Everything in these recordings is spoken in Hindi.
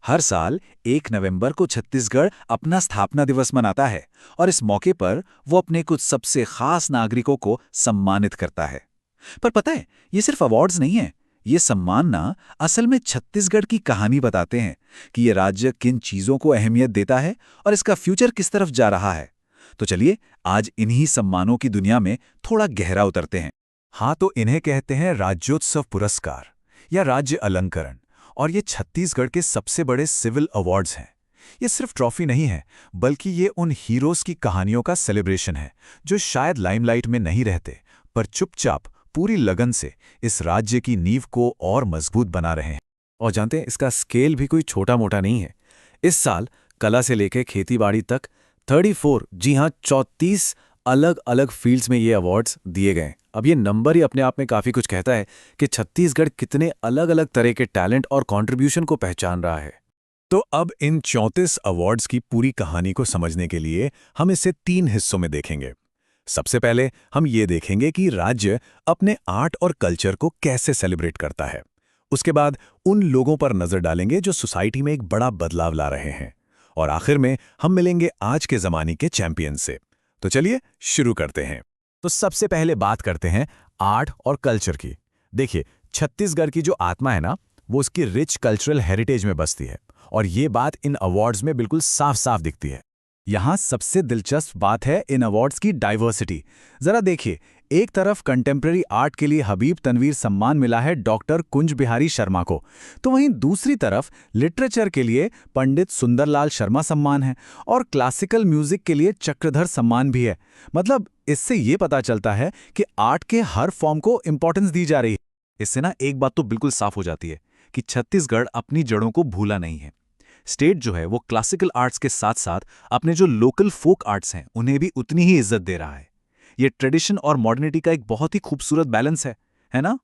हर साल 1 नवंबर को छत्तीसगढ़ अपना स्थापना दिवस मनाता है और इस मौके पर वो अपने कुछ सबसे खास नागरिकों को सम्मानित करता है। पर पता है, ये सिर्फ अवार्ड्स नहीं है। ये सम्मान ना असल में छत्तीसगढ़ की कहानी बताते हैं कि ये राज्य किन चीजों को अहमियत देता है और इसका फ्यूचर किस तरफ जा रहा है। तो चलिए आज इन्हीं सम्मानों की दुनिया में थोड़ा गहरा उतरते हैं। हाँ, तो इन्हें कहते हैं राज्योत्सव पुरस्कार या राज्य अलंकरण। और ये छत्तीसगढ़ के सबसे बड़े सिविल अवार्ड्स हैं। ये सिर्फ ट्रॉफी नहीं है, बल्कि ये उन हीरोज़ की कहानियों का सेलिब्रेशन है जो शायद लाइमलाइट में नहीं रहते, पर चुपचाप पूरी लगन से इस राज्य की नींव को और मजबूत बना रहे हैं। और जानते हैं, इसका स्केल भी कोई छोटा मोटा नहीं है। इस साल कला से लेकर खेतीबाड़ी तक 34, जी हाँ 34 अलग अलग फील्ड्स में ये अवार्ड्स दिए गए। अब ये नंबर ही अपने आप में काफ़ी कुछ कहता है कि छत्तीसगढ़ कितने अलग अलग तरह के टैलेंट और कंट्रीब्यूशन को पहचान रहा है। तो अब इन 34 अवार्ड्स की पूरी कहानी को समझने के लिए हम इसे 3 हिस्सों में देखेंगे। सबसे पहले हम ये देखेंगे कि राज्य अपने आर्ट और कल्चर को कैसे सेलिब्रेट करता है। उसके बाद उन लोगों पर नजर डालेंगे जो सोसाइटी में एक बड़ा बदलाव ला रहे हैं। और आखिर में हम मिलेंगे आज के जमाने के चैंपियन से। तो चलिए शुरू करते हैं। तो सबसे पहले बात करते हैं आर्ट और कल्चर की। देखिए, छत्तीसगढ़ की जो आत्मा है ना, वो उसकी रिच कल्चरल हेरिटेज में बसती है, और ये बात इन अवार्ड्स में बिल्कुल साफ साफ दिखती है। यहाँ सबसे दिलचस्प बात है इन अवार्ड्स की डाइवर्सिटी। जरा देखिए, एक तरफ कंटेम्प्रेरी आर्ट के लिए हबीब तनवीर सम्मान मिला है डॉक्टर कुंज बिहारी शर्मा को, तो वहीं दूसरी तरफ लिटरेचर के लिए पंडित सुंदरलाल शर्मा सम्मान है और क्लासिकल म्यूजिक के लिए चक्रधर सम्मान भी है। मतलब इससे ये पता चलता है कि आर्ट के हर फॉर्म को इंपॉर्टेंस दी जा रही है। इससे ना एक बात तो बिल्कुल साफ हो जाती है कि छत्तीसगढ़ अपनी जड़ों को भूला नहीं है। स्टेट जो है वो क्लासिकल आर्ट्स के साथ साथ अपने जो लोकल फोक आर्ट्स हैं उन्हें भी उतनी ही इज्जत दे रहा है। ये ट्रेडिशन और मॉडर्निटी का एक बहुत ही खूबसूरत बैलेंस है ना?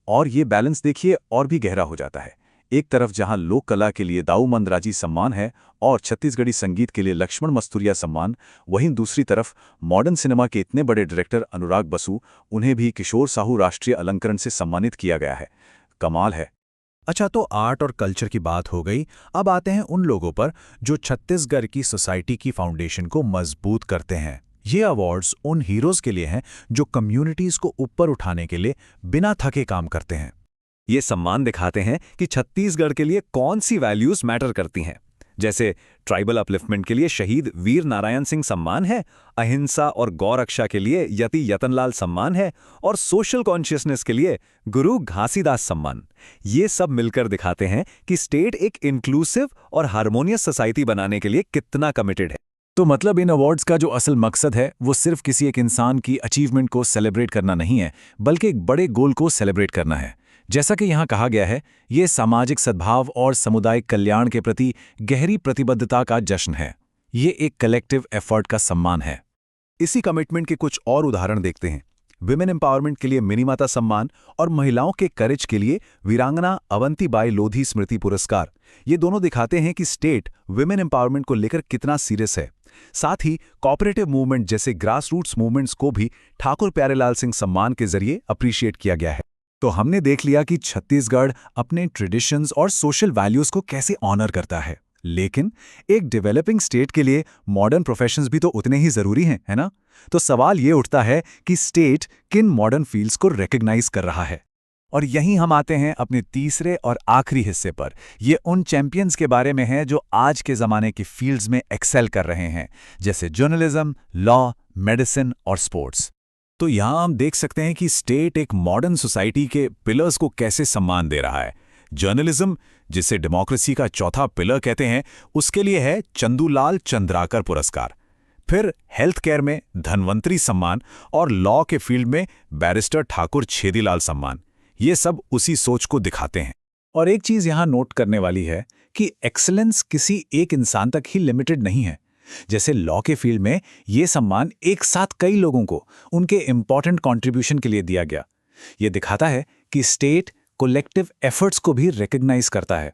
और ये बैलेंस देखिए और भी गहरा हो जाता है। एक तरफ जहां लोक कला के लिए दाऊ मंदराजी सम्मान है और छत्तीसगढ़ी संगीत के लिए लक्ष्मण मस्तूरिया सम्मान, वहीं दूसरी तरफ मॉडर्न सिनेमा के इतने बड़े डायरेक्टर अनुराग बसु, उन्हें भी किशोर साहू राष्ट्रीय अलंकरण से सम्मानित किया गया है। कमाल है। अच्छा, तो आर्ट और कल्चर की बात हो गई। अब आते हैं उन लोगों पर जो छत्तीसगढ़ की सोसाइटी की फाउंडेशन को मजबूत करते हैं। ये अवार्ड्स उन हीरोज के लिए हैं जो कम्युनिटीज को ऊपर उठाने के लिए बिना थके काम करते हैं। ये सम्मान दिखाते हैं कि छत्तीसगढ़ के लिए कौन सी वैल्यूज मैटर करती हैं। जैसे ट्राइबल अपलिफ्टमेंट के लिए शहीद वीर नारायण सिंह सम्मान है, अहिंसा और गौरक्षा के लिए यति यतनलाल सम्मान है, और सोशल कॉन्शियसनेस के लिए गुरु घासीदास सम्मान। ये सब मिलकर दिखाते हैं कि स्टेट एक इंक्लूसिव और हार्मोनियस सोसाइटी बनाने के लिए कितना कमिटेड है। तो मतलब इन अवार्ड्स का जो असल मकसद है वो सिर्फ किसी एक इंसान की अचीवमेंट को सेलिब्रेट करना नहीं है, बल्कि एक बड़े गोल को सेलिब्रेट करना है। जैसा कि यहाँ कहा गया है, ये सामाजिक सद्भाव और सामुदायिक कल्याण के प्रति गहरी प्रतिबद्धता का जश्न है। ये एक कलेक्टिव एफर्ट का सम्मान है। इसी कमिटमेंट के कुछ और उदाहरण देखते हैं। विमेन एम्पावरमेंट के लिए मिनीमाता सम्मान और महिलाओं के करेज के लिए वीरांगना अवंतीबाई लोधी स्मृति पुरस्कार। ये दोनों दिखाते हैं कि स्टेट विमेन एम्पावरमेंट को लेकर कितना सीरियस है। साथ ही कोऑपरेटिव मूवमेंट जैसे ग्रास रूट्स मूवमेंट्स को भी ठाकुर प्यारेलाल सिंह सम्मान के जरिए अप्रिशिएट किया गया है। तो हमने देख लिया कि छत्तीसगढ़ अपने ट्रेडिशंस और सोशल वैल्यूज को कैसे ऑनर करता है, लेकिन एक डेवलपिंग स्टेट के लिए मॉडर्न प्रोफेशंस भी तो उतने ही जरूरी हैं, है ना? तो सवाल ये उठता है कि स्टेट किन मॉडर्न फील्ड्स को रिकॉग्नाइज कर रहा है। और यहीं हम आते हैं अपने तीसरे और आखिरी हिस्से पर। ये उन चैंपियंस के बारे में है जो आज के ज़माने की फील्ड्स में एक्सेल कर रहे हैं, जैसे जर्नलिज्म, लॉ, मेडिसिन और स्पोर्ट्स। तो यहाँ हम देख सकते हैं कि स्टेट एक मॉडर्न सोसाइटी के पिलर्स को कैसे सम्मान दे रहा है। जर्नलिज्म, जिसे डेमोक्रेसी का चौथा पिलर कहते हैं, उसके लिए है चंदूलाल चंद्राकर पुरस्कार। फिर हेल्थ केयर में धनवंतरी सम्मान और लॉ के फील्ड में बैरिस्टर ठाकुर छेदीलाल सम्मान। ये सब उसी सोच को दिखाते हैं। और एक चीज यहाँ नोट करने वाली है कि एक्सीलेंस किसी एक इंसान तक ही लिमिटेड नहीं है। जैसे लॉ के फील्ड में ये सम्मान एक साथ कई लोगों को उनके इंपॉर्टेंट कंट्रीब्यूशन के लिए दिया गया। ये दिखाता है कि स्टेट कलेक्टिव एफर्ट्स को भी रिकॉग्नाइज करता है।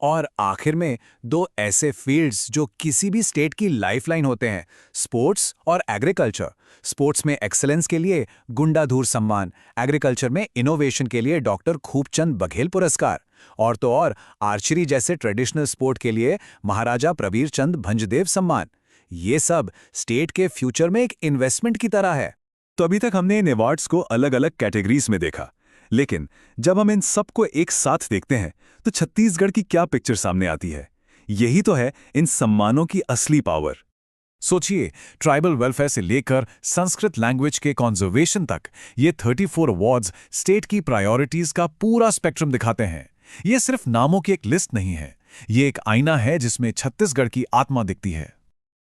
और आखिर में दो ऐसे फील्ड्स जो किसी भी स्टेट की लाइफलाइन होते हैं, स्पोर्ट्स और एग्रीकल्चर। स्पोर्ट्स में एक्सेलेंस के लिए गुंडाधुर सम्मान, एग्रीकल्चर में इनोवेशन के लिए डॉक्टर खूबचंद बघेल पुरस्कार, और तो और आर्चरी जैसे ट्रेडिशनल स्पोर्ट के लिए महाराजा प्रबीर चंद भंजदेव सम्मान। ये सब स्टेट के फ्यूचर में एक इन्वेस्टमेंट की तरह है। तो अभी तक हमने इन अवार्ड्स को अलग अलग कैटेगरीज में देखा, लेकिन जब हम इन सबको एक साथ देखते हैं तो छत्तीसगढ़ की क्या पिक्चर सामने आती है? यही तो है इन सम्मानों की असली पावर। सोचिए, ट्राइबल वेलफेयर से लेकर संस्कृत लैंग्वेज के कॉन्जर्वेशन तक ये 34 अवार्ड्स स्टेट की प्रायोरिटीज का पूरा स्पेक्ट्रम दिखाते हैं। ये सिर्फ नामों की एक लिस्ट नहीं है, ये एक आईना है जिसमें छत्तीसगढ़ की आत्मा दिखती है।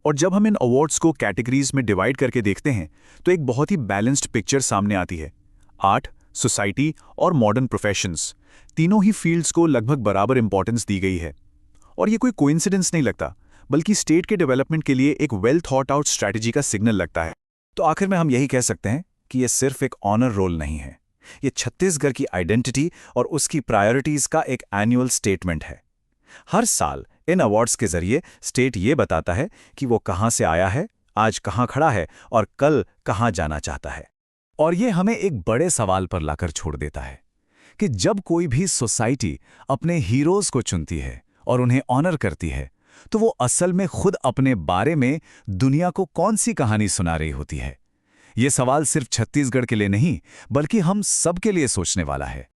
और जब हम इन अवार्ड्स को कैटेगरीज में डिवाइड करके देखते हैं तो एक बहुत ही बैलेंस्ड पिक्चर सामने आती है। आर्ट, सोसाइटी और मॉडर्न प्रोफेशंस, तीनों ही फील्ड्स को लगभग बराबर इंपॉर्टेंस दी गई है। और ये कोई कोइंसिडेंस नहीं लगता, बल्कि स्टेट के डेवलपमेंट के लिए एक वेल थॉट आउट स्ट्रैटेजी का सिग्नल लगता है। तो आखिर में हम यही कह सकते हैं कि ये सिर्फ एक ऑनर रोल नहीं है, ये छत्तीसगढ़ की आइडेंटिटी और उसकी प्रायोरिटीज का एक एनुअल स्टेटमेंट है। हर साल इन अवार्ड्स के जरिए स्टेट ये बताता है कि वो कहाँ से आया है, आज कहाँ खड़ा है और कल कहाँ जाना चाहता है। और ये हमें एक बड़े सवाल पर लाकर छोड़ देता है कि जब कोई भी सोसाइटी अपने हीरोज को चुनती है और उन्हें ऑनर करती है, तो वो असल में खुद अपने बारे में दुनिया को कौन सी कहानी सुना रही होती है। ये सवाल सिर्फ छत्तीसगढ़ के लिए नहीं, बल्कि हम सब के लिए सोचने वाला है।